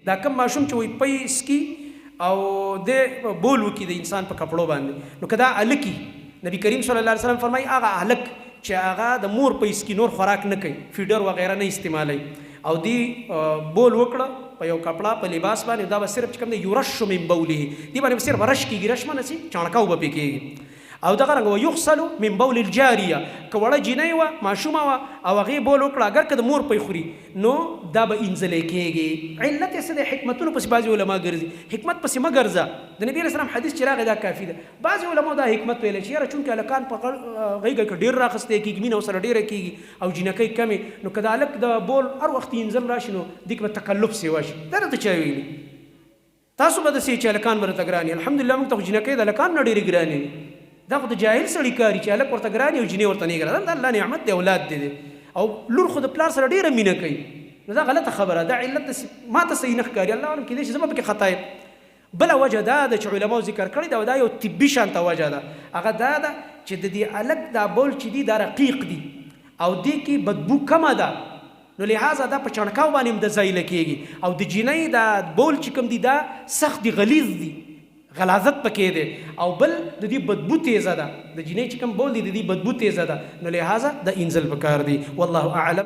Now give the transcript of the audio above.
دا کم ماشوم چې وایي پی سکي او د بول وکړي د انسان په کپړو باندې، نو که دا هلکي نبی کریم صلی الله علیه وسلم فرمایي هغه هلک چې هغه د مور پی سکي نور خوراک نه کوي، فیډر وغیره نه استعمالوي او دی بول وکړه په یو کپړه په لباس باندې، دا به صرف چې کوم دی یورش من بوله، دی باندې به صرف رش کېږي، رش مانه چې چاڼکه اوبه پې کېږي. او دغه رنګ ویغسل من بول الجاریه، که وړه جینۍ وه ماشومه وه او هغې بول وکړه اگر که د مور پی خوري نو دا به انځلی کېږي. علت یې څه دی؟ حکمتونو پسې بعضې علما ګرځي، حکمت پسې مه ګرځه. د نبي علیه السلام حدیث چې راغی دا کافي ده. بعضې علماو دا حکمت ویلی چې یاره چونکې هلکان په غېږه کې ډېر راخستی کېږي، مینه ورسره ډېره کېږي او جینکۍ کمې، نو که د هلک د بول هر وخت انځل راشي نو دې کې به تکلف سیوا شي. دا راته چا ویلي؟ تاسو به داسې چې هلکان به راته ګران وي. الحمدلله موږ ته خو جینکۍ د هلکان نه ډېرې ګرانې وي. دا خو د جاهل سړي کاري چې هلک ورته ګران او جینۍ ورته نه ګران. دا الله نعمت دی، اولاد دی او لور خو د پلار سره ډېره مینه کوي. نو دا غلطه خبره، دا علت ما ته صحیح نه ښکاري. الله اعلم کېدای شي زه به پکې خطا یم. بله وجه دا ده چې علماو ذکر کړې ده او دا یو طبي شانته وجه ده، هغه دا ده چې د دې هلک دا بول چې دي دا رقیق دي او دې کې بدبو کمه ده، نو لحاظه دا په چڼکاو باندې هم د ځایله کېږي. او د جینۍ دا بول چې کوم دي دا سخت دي، غلیظ دي، غلاظت پکې دی. او بل د دې بدبو تیزه ده، د جینۍ چې کوم بول دی د دې بدبو تیزه ده، نو لحاظه د انځل پکار دی. والله اعلم.